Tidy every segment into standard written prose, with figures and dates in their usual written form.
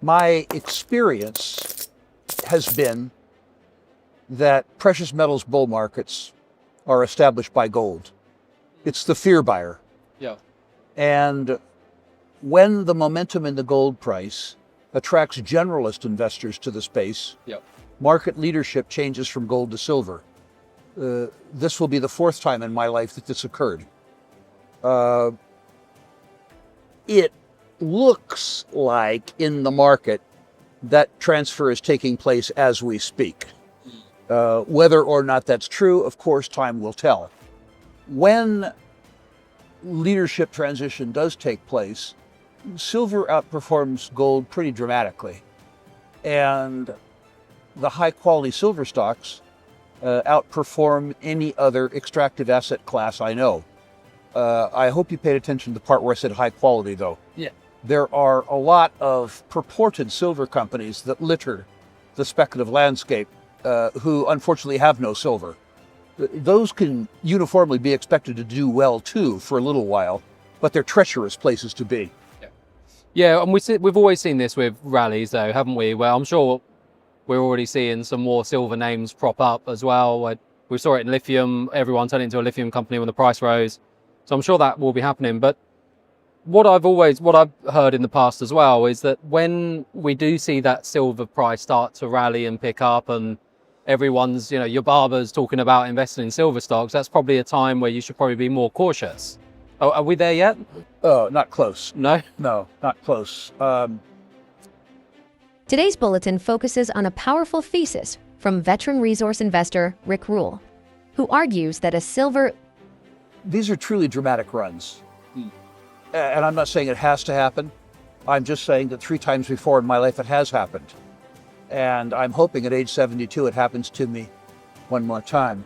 My experience has been that precious metals bull markets are established by gold. It's the fear buyer. Yeah. And when the momentum in the gold price attracts generalist investors to the space, Yeah. market leadership changes from gold to silver. This will be the fourth time in my life that this occurred. It looks like in the market that transfer is taking place as we speak. Whether or not that's true, of course, time will tell. When leadership transition does take place, silver outperforms gold pretty dramatically. And the high quality silver stocks outperform any other extractive asset class I know. I hope you paid attention to the part where I said high quality, though. Yeah. There are a lot of purported silver companies that litter the speculative landscape who unfortunately have no silver. Those can uniformly be expected to do well too for a little while, but they're treacherous places to be. Yeah, and we've always seen this with rallies though, haven't we? Well, I'm sure we're already seeing some more silver names prop up as well. We saw it in lithium, everyone turned into a lithium company when the price rose. So I'm sure that will be happening. But what I've heard in the past as well is that when we do see that silver price start to rally and pick up, and everyone's, your barber's talking about investing in silver stocks, that's probably a time where you should probably be more cautious. Oh, are we there yet? Oh, not close. No? No, not close. Today's bulletin focuses on a powerful thesis from veteran resource investor Rick Rule, who argues that These are truly dramatic runs. And I'm not saying it has to happen. I'm just saying that 3 times before in my life it has happened. And I'm hoping at age 72 it happens to me one more time.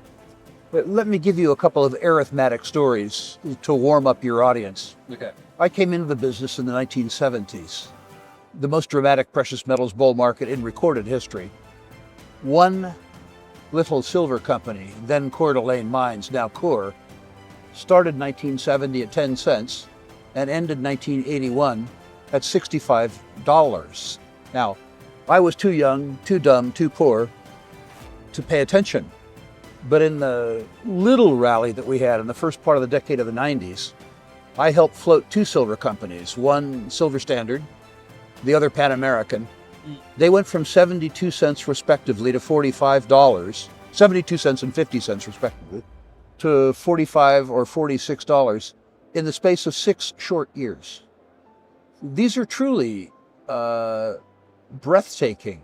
But let me give you a couple of arithmetic stories to warm up your audience. Okay. I came into the business in the 1970s, the most dramatic precious metals bull market in recorded history. One little silver company, then Coeur d'Alene Mines, now Coeur, started 1970 at 10 cents and ended 1981 at $65. Now, I was too young, too dumb, too poor to pay attention. But in the little rally that we had in the first part of the decade of the 90s, I helped float 2 silver companies, one Silver Standard, the other Pan American. They went from 72 cents respectively to $45, 72 cents and 50 cents respectively, to $45 or $46 in the space of 6 short years. These are truly breathtaking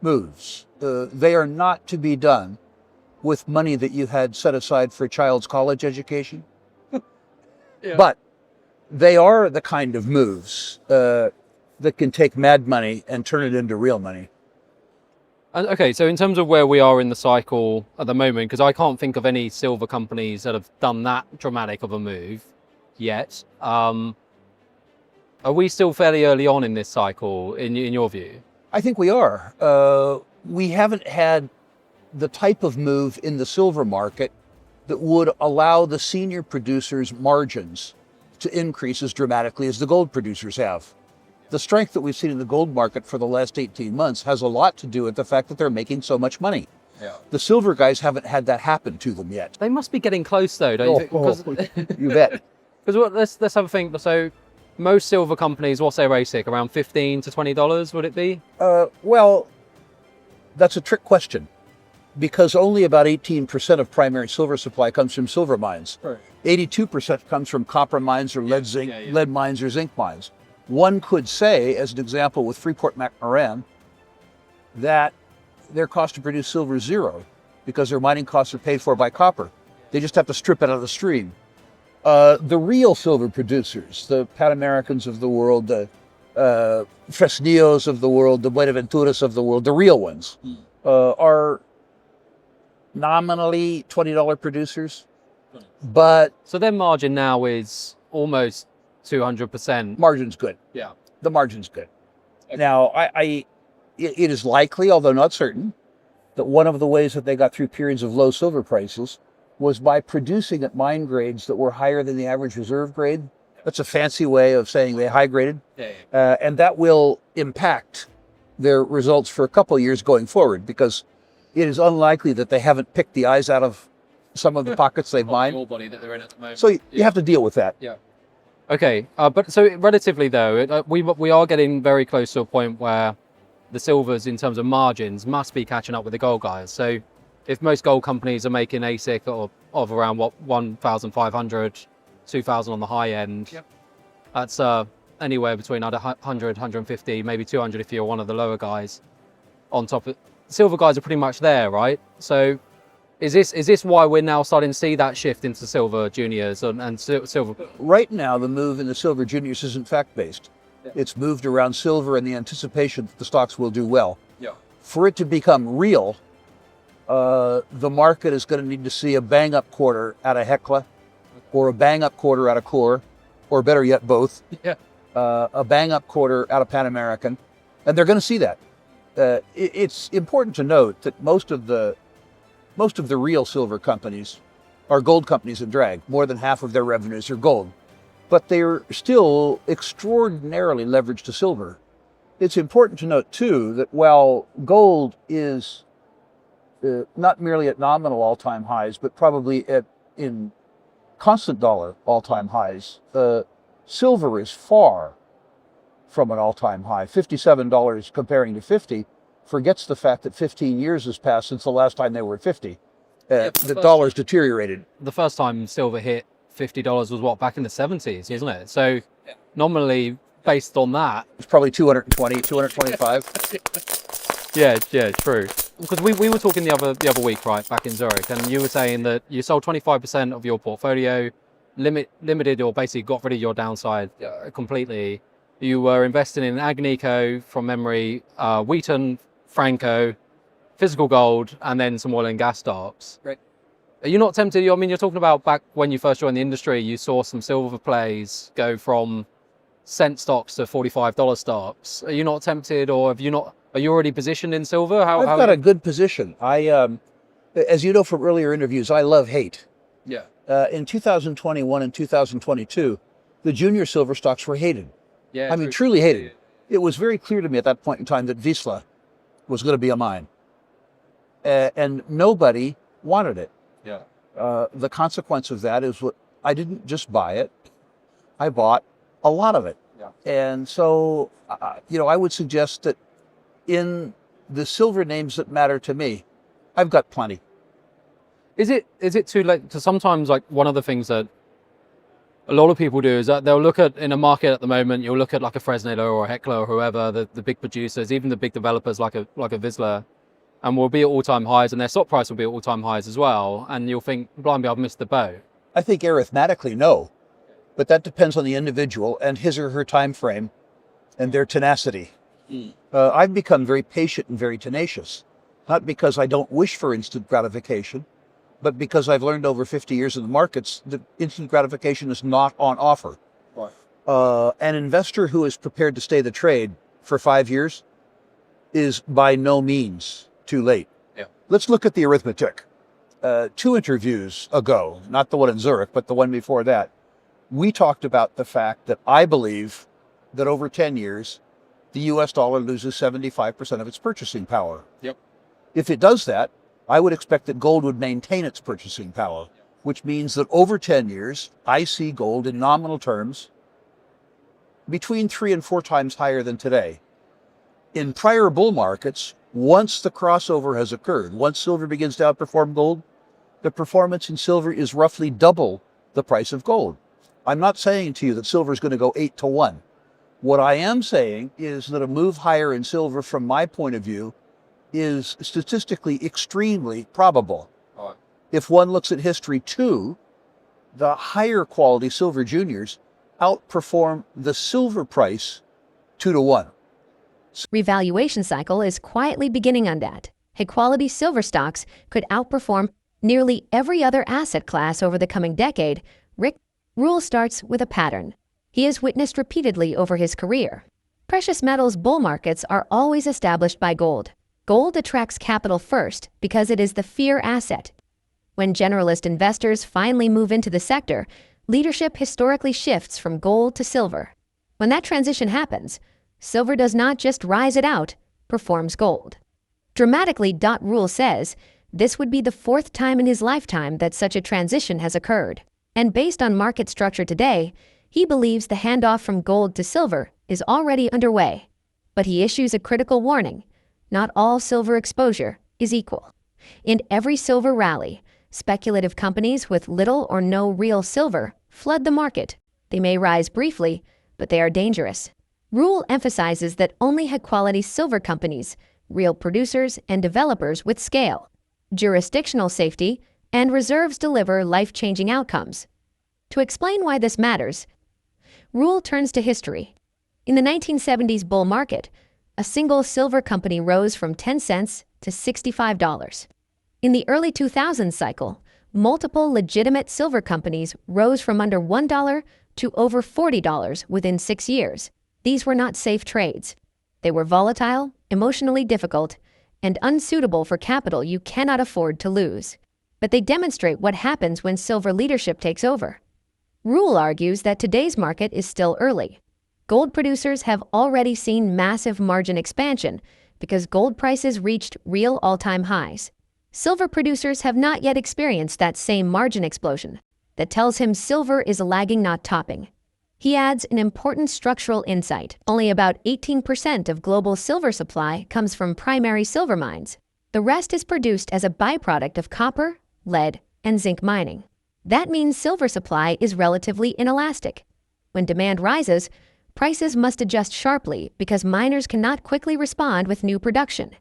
moves. They are not to be done with money that you had set aside for a child's college education. Yeah. But they are the kind of moves that can take mad money and turn it into real money. Okay, so in terms of where we are in the cycle at the moment, because I can't think of any silver companies that have done that dramatic of a move yet. Are we still fairly early on in this cycle, in your view? I think we are. We haven't had the type of move in the silver market that would allow the senior producers' margins to increase as dramatically as the gold producers have. The strength that we've seen in the gold market for the last 18 months has a lot to do with the fact that they're making so much money. Yeah. The silver guys haven't had that happen to them yet. They must be getting close though, don't you think? You bet. Because let's have a think. So most silver companies, what's their ASIC? Around $15 to $20, would it be? Well, that's a trick question, because only about 18% of primary silver supply comes from silver mines. Right. 82% comes from copper mines or lead mines or zinc mines. One could say, as an example with Freeport-McMoRan, that their cost to produce silver is 0 because their mining costs are paid for by copper. They just have to strip it out of the stream. The real silver producers, the Pan Americans of the world, the Fresnillos of the world, the Buenaventuras of the world, the real ones, are nominally $20 producers, but... So their margin now is almost 200%. Margin's good. Yeah. The margin's good. Okay. Now, it is likely, although not certain, that one of the ways that they got through periods of low silver prices was by producing at mine grades that were higher than the average reserve grade. That's a fancy way of saying they high graded. Yeah. And that will impact their results for a couple of years going forward, because it is unlikely that they haven't picked the eyes out of some of the pockets they've mined. That they're in at the moment. So you have to deal with that. Yeah. Okay, but so relatively though, we are getting very close to a point where the silvers, in terms of margins, must be catching up with the gold guys. So if most gold companies are making AISC of around 1,500, 2,000 on the high end, Yep. that's anywhere between 100, 150, maybe 200 if you're one of the lower guys. On top of silver guys are pretty much there, right? So is this why we're now starting to see that shift into silver juniors and silver? Right now, the move in the silver juniors isn't fact-based. Yeah. It's moved around silver in the anticipation that the stocks will do well. Yeah. For it to become real, the market is going to need to see a bang-up quarter out of Hecla, or a bang-up quarter out of Core, or better yet, both. Yeah. A bang-up quarter out of Pan American, and they're going to see that. It's important to note that most of the real silver companies are gold companies in drag. More than half of their revenues are gold, but they're still extraordinarily leveraged to silver. It's important to note too that while gold is not merely at nominal all-time highs, but probably in constant dollar all-time highs, silver is far from an all-time high. $57 comparing to 50 forgets the fact that 15 years has passed since the last time they were at 50. The dollar's deteriorated. The first time silver hit $50 was what, back in the 70s, isn't it? So nominally, based on that, It's probably 220, 225. yeah, true. Because we were talking the other week, right, back in Zurich, and you were saying that you sold 25% of your portfolio, limited or basically got rid of your downside completely. You were investing in Agnico, from memory, Wheaton, Franco, physical gold, and then some oil and gas stocks. Right. Are you not tempted? I mean, you're talking about back when you first joined the industry, you saw some silver plays go from cent stocks to $45 stocks. Are you not tempted, or are you already positioned in silver? I've got a good position. As you know from earlier interviews, I love hate. Yeah. In 2021 and 2022, the junior silver stocks were hated. Yeah. I mean, truly hated. It was very clear to me at that point in time that Vizsla was going to be a mine. And nobody wanted it. Yeah. The consequence of that is I didn't just buy it, I bought a lot of it. Yeah. And so, I would suggest that in the silver names that matter to me, I've got plenty. Is it too late? Because sometimes, like, one of the things that a lot of people do is that they'll look at, in a market at the moment, you'll look at like a Fresnillo or a Hecla or whoever, the big producers, even the big developers like a Vizsla, and will be at all-time highs, and their stock price will be at all-time highs as well, and you'll think, blimey, I've missed the boat. I think arithmetically, no, but that depends on the individual and his or her time frame and their tenacity. I've become very patient and very tenacious, not because I don't wish for instant gratification, but because I've learned over 50 years in the markets that instant gratification is not on offer. Right. An investor who is prepared to stay the trade for 5 years is by no means too late. Yeah. Let's look at the arithmetic. 2 interviews ago, not the one in Zurich, but the one before that, we talked about the fact that I believe that over 10 years, the US dollar loses 75% of its purchasing power. Yep. If it does that, I would expect that gold would maintain its purchasing power, which means that over 10 years, I see gold in nominal terms between 3 and 4 times higher than today. In prior bull markets, once the crossover has occurred, once silver begins to outperform gold, the performance in silver is roughly double the price of gold. I'm not saying to you that silver is going to go 8 to 1. What I am saying is that a move higher in silver, from my point of view, is statistically extremely probable. Right. If one looks at history too, the higher quality silver juniors outperform the silver price 2 to 1. Revaluation cycle is quietly beginning on that. High-quality silver stocks could outperform nearly every other asset class over the coming decade. Rick Rule starts with a pattern he has witnessed repeatedly over his career. Precious metals bull markets are always established by gold. Gold attracts capital first because it is the fear asset. When generalist investors finally move into the sector, leadership historically shifts from gold to silver. When that transition happens, Silver does not just rise it out, performs gold. Dramatically, Rule says this would be the fourth time in his lifetime that such a transition has occurred. And based on market structure today, he believes the handoff from gold to silver is already underway. But he issues a critical warning. Not all silver exposure is equal. In every silver rally, speculative companies with little or no real silver flood the market. They may rise briefly, but they are dangerous. Rule emphasizes that only high-quality silver companies, real producers and developers with scale, jurisdictional safety, and reserves deliver life-changing outcomes. To explain why this matters, Rule turns to history. In the 1970s bull market, a single silver company rose from 10 cents to $65. In the early 2000s cycle, multiple legitimate silver companies rose from under $1 to over $40 within 6 years. These were not safe trades. They were volatile, emotionally difficult, and unsuitable for capital you cannot afford to lose. But they demonstrate what happens when silver leadership takes over. Rule argues that today's market is still early. Gold producers have already seen massive margin expansion because gold prices reached real all-time highs. Silver producers have not yet experienced that same margin explosion. That tells him silver is lagging, not topping. He adds an important structural insight. Only about 18% of global silver supply comes from primary silver mines. The rest is produced as a byproduct of copper, lead, and zinc mining. That means silver supply is relatively inelastic. When demand rises, prices must adjust sharply because miners cannot quickly respond with new production.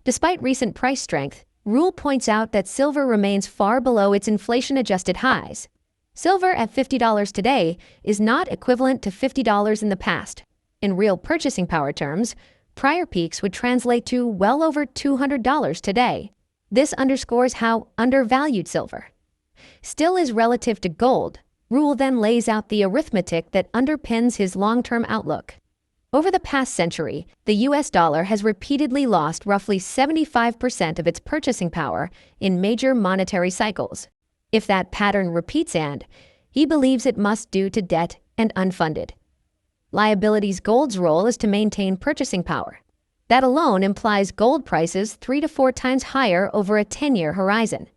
Despite recent price strength, Rule points out that silver remains far below its inflation-adjusted highs. Silver at $50 today is not equivalent to $50 in the past. In real purchasing power terms, prior peaks would translate to well over $200 today. This underscores how undervalued silver still is relative to gold. Rule then lays out the arithmetic that underpins his long-term outlook. Over the past century, the US dollar has repeatedly lost roughly 75% of its purchasing power in major monetary cycles. If that pattern repeats, and he believes it must due to debt and unfunded liabilities, gold's role is to maintain purchasing power. That alone implies gold prices 3 to 4 times higher over a 10-year horizon.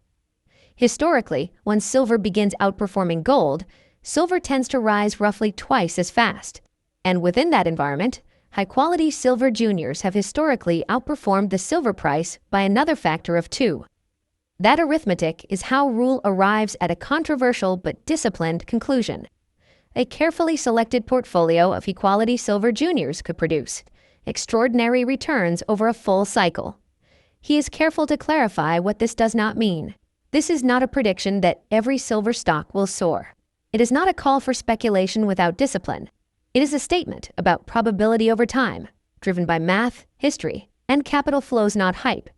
Historically, when silver begins outperforming gold, silver tends to rise roughly twice as fast. And within that environment, high-quality silver juniors have historically outperformed the silver price by another factor of 2. That arithmetic is how Rule arrives at a controversial but disciplined conclusion. A carefully selected portfolio of high-quality silver juniors could produce extraordinary returns over a full cycle. He is careful to clarify what this does not mean. This is not a prediction that every silver stock will soar. It is not a call for speculation without discipline. It is a statement about probability over time, driven by math, history, and capital flows, not hype.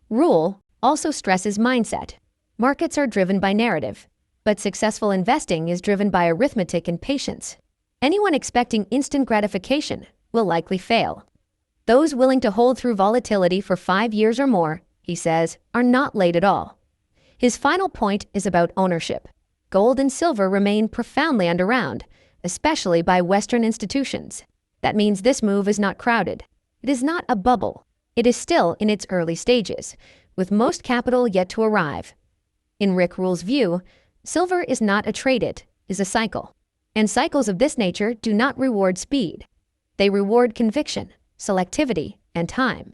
Rule also stresses mindset. Markets are driven by narrative, but successful investing is driven by arithmetic and patience. Anyone expecting instant gratification will likely fail. Those willing to hold through volatility for 5 years or more, he says, are not late at all. His final point is about ownership. Gold and silver remain profoundly underowned, especially by Western institutions. That means this move is not crowded. It is not a bubble. It is still in its early stages, with most capital yet to arrive. In Rick Rule's view, silver is not a trade, it is a cycle. And cycles of this nature do not reward speed. They reward conviction, selectivity, and time.